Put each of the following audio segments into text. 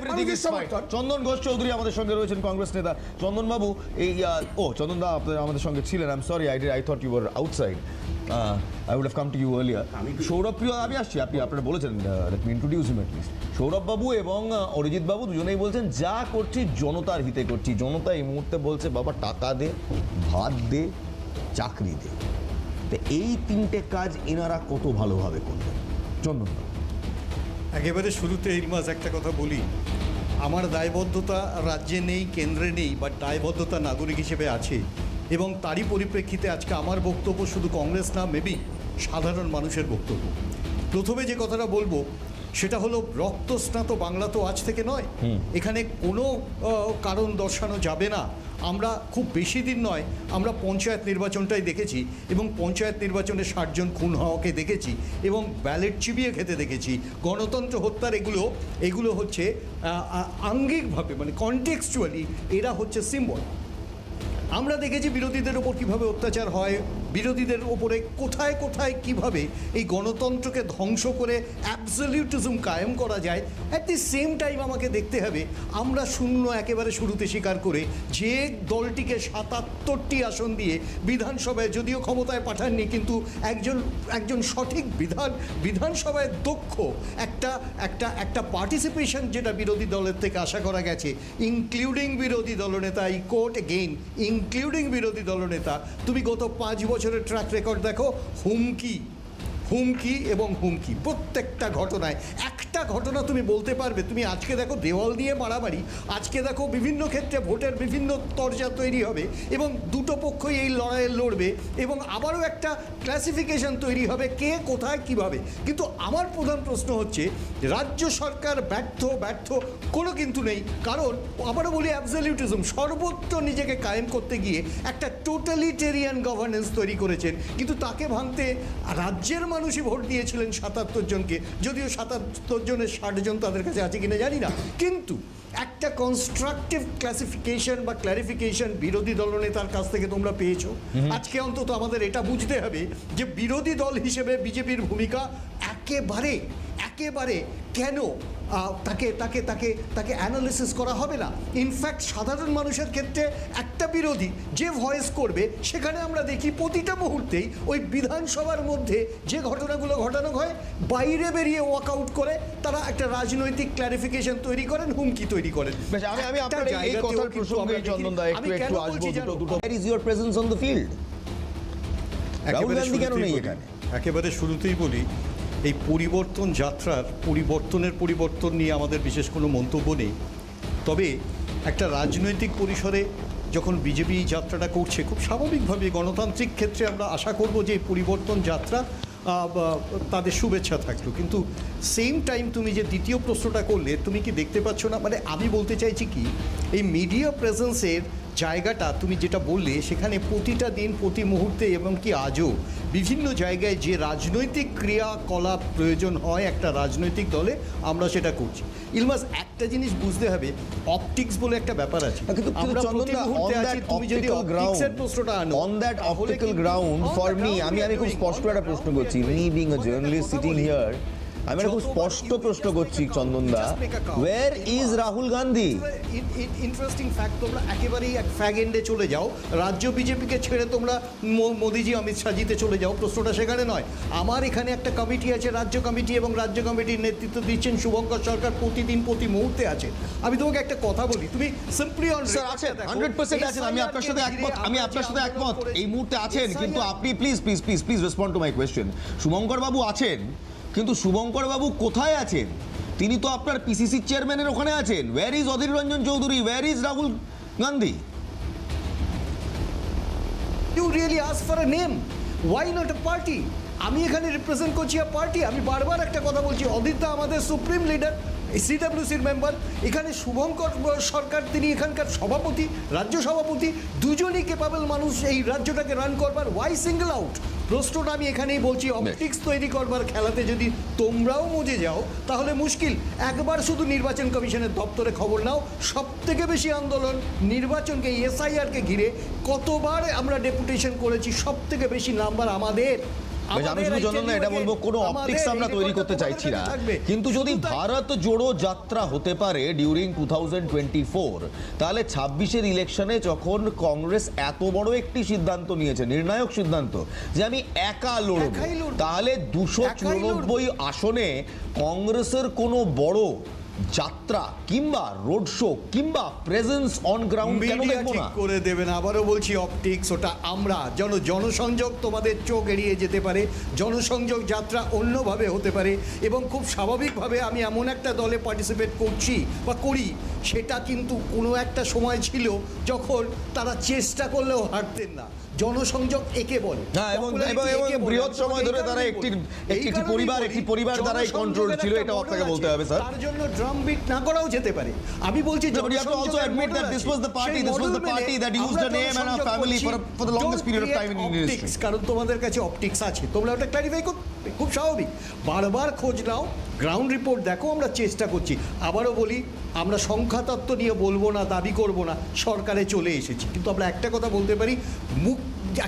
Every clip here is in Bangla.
Everything is fine. Chandan Ghosh Chowdhury আমাদের সঙ্গে রয়েছেন, কংগ্রেস নেতা। চন্দন বাবু, এই চন্দন দা আপনি আমাদের সঙ্গে ছিলেন। I am sorry, I thought you were outside. I would have come to you earlier. Sourav প্রিয়, আমি আসছি, আপনি আপনারা বলেছেন, let me introduce him at least. Sourav বাবু এবং অরিজিৎ বাবু দুজনেই বলছেন যা করছি জনতার হিতে করছি। জনতা এই মুহূর্তে বলছে বাবা টাকা দে, ভাত দে, চাকরি দে। তো এই তিনটে কাজ এনারা কত ভালোভাবে করবেন? চন্দন বাবু, একেবারে শুরুতে ইলমাস একটা কথা বলি, আমার দায়বদ্ধতা রাজ্যে নেই, কেন্দ্রে নেই, বাট দায়বদ্ধতা নাগরিক হিসেবে আছে। এবং তারই পরিপ্রেক্ষিতে আজকে আমার বক্তব্য শুধু কংগ্রেস না, মেবি সাধারণ মানুষের বক্তব্য। প্রথমে যে কথাটা বলবো সেটা হলো, রক্তস্নাত বাংলা তো আজ থেকে নয়। এখানে কোনো কারণ দর্শানো যাবে না। আমরা খুব বেশি দিন নয়, আমরা পঞ্চায়েত নির্বাচনটাই দেখেছি, এবং পঞ্চায়েত নির্বাচনে 60 জন খুন হওয়াকে দেখেছি, এবং ব্যালেট চিবিয়ে খেতে দেখেছি। গণতন্ত্র হত্যার এগুলো হচ্ছে আঙ্গিকভাবে, মানে কনটেক্সচুয়ালি এরা হচ্ছে সিম্বল। আমরা দেখেছি বিরোধীদের ওপর কীভাবে অত্যাচার হয়, বিরোধীদের ওপরে কোথায় কোথায় কিভাবে এই গণতন্ত্রকে ধ্বংস করে অ্যাবসলিউটিজম কায়েম করা যায়। অ্যাট দি সেম টাইম আমাকে দেখতে হবে, আমরা শূন্য একেবারে শুরুতে স্বীকার করে যে দলটিকে 77টি আসন দিয়ে বিধানসভায় যদিও ক্ষমতায় পাঠাননি, কিন্তু একজন সঠিক বিধানসভায় দক্ষ একটা পার্টিসিপেশন যেটা বিরোধী দলের থেকে আশা করা গেছে, ইনক্লুডিং বিরোধী দলনেতা, এই কোর্ট এগেইন ইনক্লুডিং বিরোধী দলনেতা। তুমি গত 5 বছরের ট্র্যাক রেকর্ড দেখো, হুমকি এবং হুমকি প্রত্যেকটা ঘটনায়। একটা ঘটনা তুমি বলতে পারবে, তুমি আজকে দেখো দেওয়াল দিয়ে মারামারি, আজকে দেখো বিভিন্ন ক্ষেত্রে ভোটের বিভিন্ন তরজা তৈরি হবে এবং দুটো পক্ষই এই লড়াইয়ে লড়বে, এবং আবারও একটা ক্লাসিফিকেশন তৈরি হবে কে কোথায় কিভাবে। কিন্তু আমার প্রধান প্রশ্ন হচ্ছে, রাজ্য সরকার ব্যর্থ কোনো কিন্তু নেই। কারণ আবারও বলি, অ্যাবসলিউটিজম সর্বত্র নিজেকে কায়েম করতে গিয়ে একটা টোটালিটেরিয়ান গভর্নেন্স তৈরি করেছেন, কিন্তু তাকে ভাঙতে রাজ্যের মানুষই ভোট দিয়েছিলেন 77 জনকে, যদিও 77 জনের 60 জন তাদের কাছে আছে কিনা জানি না। কিন্তু একটা কনস্ট্রাকটিভ ক্লাসিফিকেশন বা ক্লারিফিকেশন বিরোধী দলনেতার কাছ থেকে তোমরা পেয়েছো। আজকে অন্তত আমাদের এটা বুঝতে হবে যে বিরোধী দল হিসেবে বিজেপির ভূমিকা একেবারে কেন তাকে অ্যানালিসিস করা হবে না। ইনফ্যাক্ট সাধারণ মানুষের ক্ষেত্রে একটা বিরোধী যে ভয়েস করবে, সেখানে আমরা দেখি প্রতিটা মুহূর্তেই ওই বিধানসভার মধ্যে যে ঘটনাগুলো ঘটানো হয়, বাইরে বেরিয়ে ওয়াকআউট করে তারা একটা রাজনৈতিক ক্লারিফিকেশন তৈরি করেন, হুমকি তৈরি করেন। আমি আপনার এই কথার প্রসঙ্গে চন্দন দা একটু আসবো। দুটো Where is your presence on the field? Rahul Gandhi কেন নেই এখানে? একেবারে শুরুতেই বলি, এই পরিবর্তন নিয়ে আমাদের বিশেষ কোনো মন্তব্য নেই। তবে একটা রাজনৈতিক পরিসরে যখন বিজেপি যাত্রাটা করছে, খুব স্বাভাবিকভাবে গণতান্ত্রিক ক্ষেত্রে আমরা আশা করব যে পরিবর্তন যাত্রা তাদের শুভেচ্ছা থাকলো। কিন্তু সেম টাইম তুমি যে দ্বিতীয় প্রশ্নটা করলে, তুমি কি দেখতে পাচ্ছ না, মানে আমি বলতে চাইছি কি, এই মিডিয়া প্রেজেন্সের জায়গাটা তুমি যেটা বললে, সেখানে প্রতিটা দিন প্রতি মুহূর্তে এবং কি আজও বিভিন্ন জায়গায় যে রাজনৈতিক ক্রিয়াকলাপ প্রয়োজন হয় একটা রাজনৈতিক দলে, আমরা সেটা করছি। ইলমাস, একটা জিনিস বুঝতে হবে, অপটিক্স বলে একটা ব্যাপার আছে। আমরা প্রতি মুহূর্তে আছি, তুমি যদি অপটিক্সের প্রশ্নটা আনো, on that optical ground for me, আমি খুব স্পষ্ট একটা প্রশ্ন করছি। Me being a journalist sitting here, আমি খুব স্পষ্ট প্রশ্ন করছি চন্দন দা, where is Rahul Gandhi? Interesting fact, তোমরা একেবারেই এক ফ্যাগ এন্ডে চলে যাও, রাজ্য বিজেপিকে ছেড়ে তোমরা মোদিজি অমিত শাহজিতে চলে যাও। প্রশ্নটা সেখানে নয়। আমার এখানে একটা কমিটি আছে, রাজ্য কমিটি, এবং রাজ্য কমিটির নেতৃত্ব দিচ্ছেন শুভঙ্কর সরকার, প্রতিদিন প্রতি মুহূর্তে আছে। আমি তোমাকে একটা কথা বলি, তুমি সিম্পলি অন স্যার আছেন, 100% আছেন, আমি আপনার সাথে একমত, এই মুহূর্তে আছেন। কিন্তু আপনি please respond to my question. Shubhankar বাবু আছেন, কিন্তু শুভঙ্কর বাবু কোথায় আছেন? তিনি তো আপনার পিসিসি চেয়ারম্যানের ওখানে আছেন। Where is Adhir Ranjan Chowdhury? Where is Rahul Gandhi? You really ask for a name, why not a party? আমি এখানে রিপ্রেজেন্ট করছি আ পার্টি। আমি বারবার একটা কথা বলছি, অদিতা আমাদের সুপ্রিম লিডার, সিডব্লিউসির মেম্বার, এখানে শুভঙ্কর সরকার তিনি এখানকার সভাপতি, রাজ্য সভাপতি, দুজনই কেপাবল মানুষ এই রাজ্যটাকে রান করবার। Why single out? প্রশ্নটা আমি এখানেই বলছি, অপটিক্স তৈরি করবার খেলাতে যদি তোমরাও মজে যাও তাহলে মুশকিল। একবার শুধু নির্বাচন কমিশনের দপ্তরে খবর নাও, সব থেকে বেশি আন্দোলন নির্বাচনকে, এসআইআরকে ঘিরে কতবার আমরা ডেপুটেশন করেছি, সব থেকে বেশি নাম্বার আমাদের। আমি শুধু চন্দনদা এটা বলবো, কোনো অপটিক্স আমরা তৈরি করতে চাইছি না, কিন্তু যদি ভারত জোড়ো যাত্রা হতে পারে ডিউরিং 2024, তাহলে 26-এর ইলেকশনে যখন কংগ্রেস এত বড় একটি সিদ্ধান্ত নিয়েছে, নির্ণায়ক সিদ্ধান্ত, যে আমি একা লড়ব, তাহলে 294 আসনে কংগ্রেসের কোনো বড় যাত্রা কিংবা রোড শো কিংবা প্রেজেন্স অন গ্রাউন্ড কেন দেখবো না? করে দেবেন, আবারও বলছি, অপটিক্স ওটা আমরা জনসংযোগ তোমাদের চোখ এড়িয়ে যেতে পারে, জনসংযোগ যাত্রা অন্যভাবে হতে পারে, এবং খুব স্বাভাবিকভাবে আমি এমন একটা দলে পার্টিসিপেট করছি বা করি, সেটা কিন্তু কোনো একটা সময় ছিল যখন তারা চেষ্টা করলেও হারতেন না। জনসংযোগ একে বলে, এবং বৃহৎ সময় ধরে তারা একটি পরিবার দ্বারাই কন্ট্রোল ছিল, এটা আপনাকে বলতে হবে স্যার। তার জন্য ড্রাম বিট না করাও যেতে পারে। আমি বলছি but you have to also admit that this was the party that used a name and a family for the longest period of time in Indian history. কারণ তোমাদের কাছে অপটিক্স আছে, তোমরা ওটা ক্ল্যারিফাই করতে, খুব স্বাভাবিক। বারবার খোঁজ নাও, গ্রাউন্ড রিপোর্ট দেখো, আমরা চেষ্টা করছি। আবারও বলি, আমরা সংখ্যাতত্ত্ব নিয়ে বলবো না, দাবি করব না, সরকারে চলে এসেছি, কিন্তু আমরা একটা কথা বলতে পারি,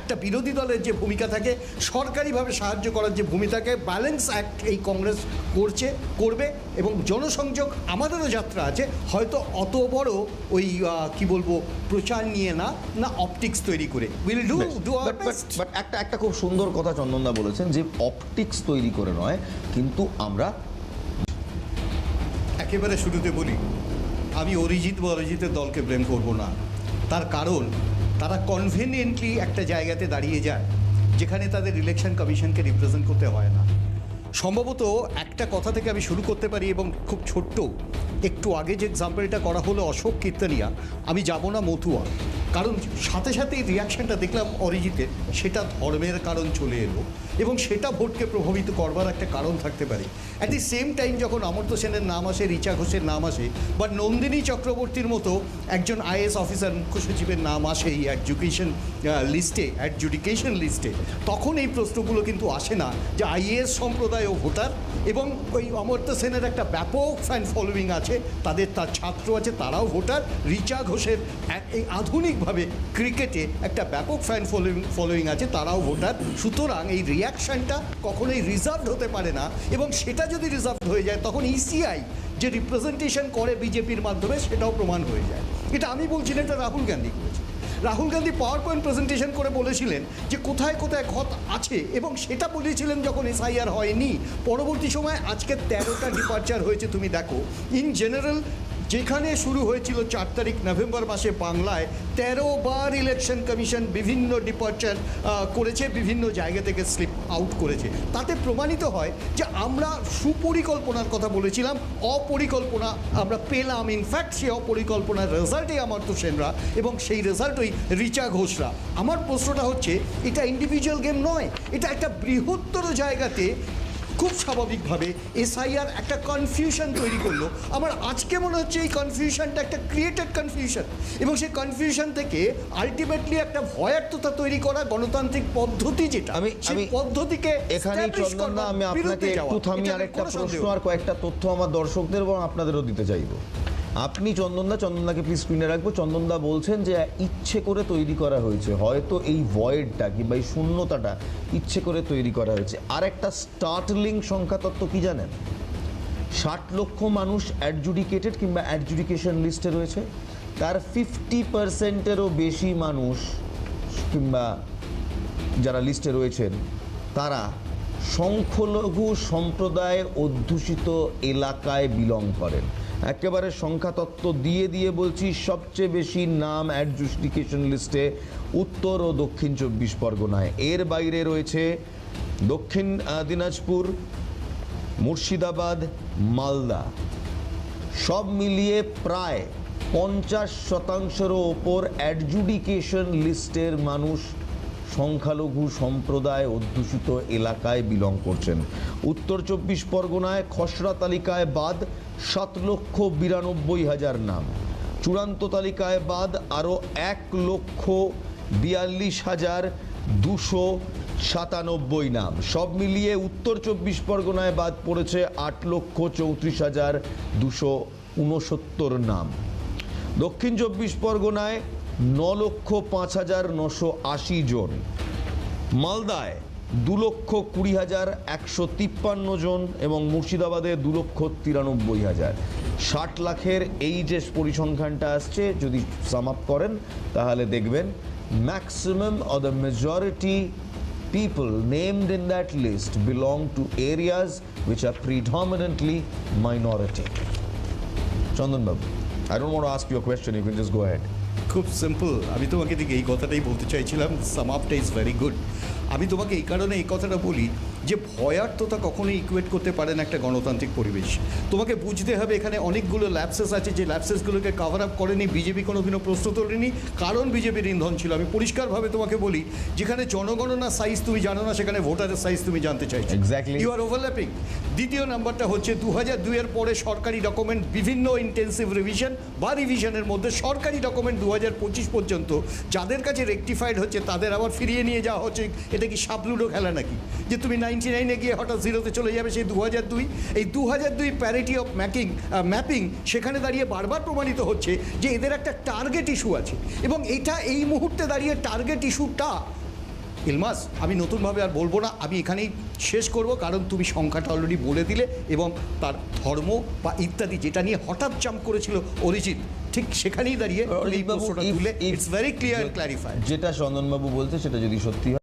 একটা বিরোধী দলের যে ভূমিকা থাকে, সরকারিভাবে সাহায্য করার যে ভূমিকাকে ব্যালেন্স অ্যাক্ট এই কংগ্রেস করবে, এবং জনসংযোগ আমাদেরও যাত্রা আছে, হয়তো অত বড় ওই কি বলবো প্রচার নিয়ে না অপটিক্স তৈরি করে। Will do our best. But একটা খুব সুন্দর কথা চন্দনদা বলেছেন, যে অপটিক্স তৈরি করে নয়, কিন্তু আমরা একেবারে শুরুতে বলি, আমি অরিজিতের দলকে ব্লেম করব না। তার কারণ তারা কনভেনিয়েন্টলি একটা জায়গাতে দাঁড়িয়ে যায় যেখানে তাদের ইলেকশন কমিশনকে রিপ্রেজেন্ট করতে হয় না। সম্ভবত একটা কথা থেকে আমি শুরু করতে পারি, এবং খুব ছোট্ট, একটু আগে যে এক্সাম্পলটা করা হলো অশোক কীর্তনিয়া, আমি যাব না মতুয়া, কারণ সাথে সাথেই রিয়াকশনটা দেখলাম অরিজিতের, সেটা ধর্মের কারণ চলে এলো, এবং সেটা ভোটকে প্রভাবিত করবার একটা কারণ থাকতে পারে। অ্যাট দি সেম টাইম যখন অমর্ত্য সেনের নাম আসে, ঋচা ঘোষের নাম আসে, বা নন্দিনী চক্রবর্তীর মতো একজন আইএএস অফিসার, মুখ্য সচিবের নাম আসে এই অ্যাডজুডিকেশন লিস্টে, তখন এই প্রশ্নগুলো কিন্তু আসে না যে আইএএস সম্প্রদায় ও ভোটার, এবং ওই অমর্ত্য সেনের একটা ব্যাপক ফ্যান ফলোয়িং আছে, তার ছাত্র আছে, তারাও ভোটার। ঋচা ঘোষের এই আধুনিকভাবে ক্রিকেটে একটা ব্যাপক ফ্যান ফলোয়িং আছে, তারাও ভোটার। সুতরাং এই রিয়াকশানটা কখনোই রিজার্ভড হতে পারে না, এবং সেটা যদি রিজার্ভড হয়ে যায়, তখন ইসিআই যে রিপ্রেজেন্টেশন করে বিজেপির মাধ্যমে, সেটাও প্রমাণ হয়ে যায়। এটা আমি বলছি না, এটা রাহুল গান্ধী করেছে। Rahul Gandhi power point presentation করে বলেছিলেন যে কোথায় কোথায় ক্ষত আছে, এবং সেটা বলেছিলেন যখন এসআইআর হয়নি। পরবর্তী সময় আজকে 13টা ডিপার্চার হয়েছে, তুমি দেখো। ইন জেনারেল যেখানে শুরু হয়েছিল 4 তারিখ নভেম্বর মাসে বাংলায়, 13 বার ইলেকশন কমিশন বিভিন্ন ডিপার্চার করেছে, বিভিন্ন জায়গা থেকে স্লিপ আউট করেছে। তাতে প্রমাণিত হয় যে আমরা সুপরিকল্পনার কথা বলেছিলাম, অপরিকল্পনা আমরা পেলাম। ইনফ্যাক্ট সেই অপরিকল্পনার রেজাল্টই অমর্ত্য সেনরা, এবং সেই রেজাল্টই ঋচা ঘোষরা। আমার প্রশ্নটা হচ্ছে, এটা ইন্ডিভিজুয়াল গেম নয়, এটা একটা বৃহত্তর জায়গাতে খুব স্বাভাবিকভাবে এসআইআর একটা কনফিউশন তৈরি করলো। আমার আজকে মনে হচ্ছে এই কনফিউশনটা একটা ক্রিয়েটেড কনফিউশন, এবং সেই কনফিউশন থেকে আলটিমেটলি একটা ভয়ার্থতা তৈরি করা গণতান্ত্রিক পদ্ধতি, যেটা সেই পদ্ধতিকে এখানে চন্দনদা, আমি আপনাকে একটু থামিয়ে আরেকটা প্রশ্ন আর কয়েকটা তথ্য আমার দর্শকদের এবং আপনাদেরও দিতে চাইবো। আপনি চন্দনদাকে প্লিজ স্ক্রিনে রাখবো। চন্দনদা বলছেন যে ইচ্ছে করে তৈরি করা হয়েছে, হয়তো এই ভয়েডটা কিংবা এই শূন্যতাটা ইচ্ছে করে তৈরি করা হয়েছে। আর একটা স্টার্টলিং সংখ্যা তত্ত্ব কি জানেন? 60 লক্ষ মানুষ অ্যাডজুডিকেটেড কিংবা অ্যাডজুডিকেশন লিস্টে রয়েছে, তার 50%-এরও বেশি মানুষ কিংবা যারা লিস্টে রয়েছেন, তারা সংখ্যালঘু সম্প্রদায় অধ্যুষিত এলাকায় বিলং করেন। একেবারে সংখ্যাতত্ত্ব দিয়ে বলছি, সবচেয়ে বেশি নাম অ্যাডজুডিকেশন লিস্টে উত্তর ও দক্ষিণ 24 পরগনায়। এর বাইরে রয়েছে দক্ষিণ দিনাজপুর, মুর্শিদাবাদ, মালদা। সব মিলিয়ে প্রায় 50%-এরও ওপর অ্যাডজুডিকেশন লিস্টের মানুষ সংখ্যালঘু সম্প্রদায় অধ্যুষিত এলাকায় বিলং করছেন। উত্তর 24 পরগনায় খসড়া তালিকায় বাদ 7,92,000 নাম, চূড়ান্ত তালিকায় বাদ আরও 1,42,297 নাম। সব মিলিয়ে উত্তর 24 পরগনায় বাদ পড়েছে 8,34,269 নাম। দক্ষিণ 24 পরগনায় 9,05,980 জন। মালদায় 2,20,153 জন এবং মুর্শিদাবাদে 2,93,000। 60 লাখের এই যে পরিসংখ্যানটা আসছে, যদি সাম আপ করেন তাহলে দেখবেন maximum or the majority people named in that list belong to areas which are predominantly minority. Chandan Babu, I don't want to ask you a question, you can just go ahead. খুব সিম্পল, আমি তোমাকে ঠিক এই কথাটাই বলতে চাইছিলাম, সাম আপটা ইজ ভেরি গুড। আমি তোমাকে এই কারণে এই কথাটা বলি যে ভয়ার্থতা কখনোই ইকুয়েট করতে পারে না একটা গণতান্ত্রিক পরিবেশ। তোমাকে বুঝতে হবে এখানে অনেকগুলো ল্যাপসেস আছে, যে ল্যাপসেসগুলোকে কভার আপ করেনি বিজেপি, কোনোদিনও প্রশ্ন তোলেনি, কারণ বিজেপির ইন্ধন ছিল। আমি পরিষ্কারভাবে তোমাকে বলি, যেখানে জনগণনার সাইজ তুমি জানো না, সেখানে ভোটারের সাইজ তুমি জানতে চাইছো। Exactly. You are overlapping. দ্বিতীয় নাম্বারটা হচ্ছে 2002-এর পরে সরকারি ডকুমেন্ট বিভিন্ন ইন্টেন্সিভ রিভিশন বা রিভিশনের মধ্যে সরকারি ডকুমেন্ট 2025 পর্যন্ত যাদের কাছে রেকটিফাইড হচ্ছে তাদের আবার ফিরিয়ে নিয়ে যাওয়া হচ্ছে। এটা কি সাপলুডো খেলা নাকি, যে তুমি 99-এ গিয়ে হঠাৎ 0-তে চলে যাবে সেই 2002? এই 2002 প্যারিটি অফ ম্যাপিং সেখানে দাঁড়িয়ে বারবার প্রমাণিত হচ্ছে যে এদের একটা টার্গেট ইস্যু আছে, এবং এটা এই মুহূর্তে দাঁড়িয়ে টার্গেট ইস্যুটা ইলমাস আমি নতুনভাবে আর বলবো না, আমি এখানেই শেষ করব, কারণ তুমি সংখ্যাটা অলরেডি বলে দিলে, এবং তার ধর্ম বা ইত্যাদি যেটা নিয়ে হঠাৎ জাম্প করেছিল অরিজিৎ, ঠিক সেখানেই দাঁড়িয়ে এই প্রশ্নটা তুলে it's very clear and clarified. যেটা চন্দনবাবু বলছে সেটা যদি সত্যি হয়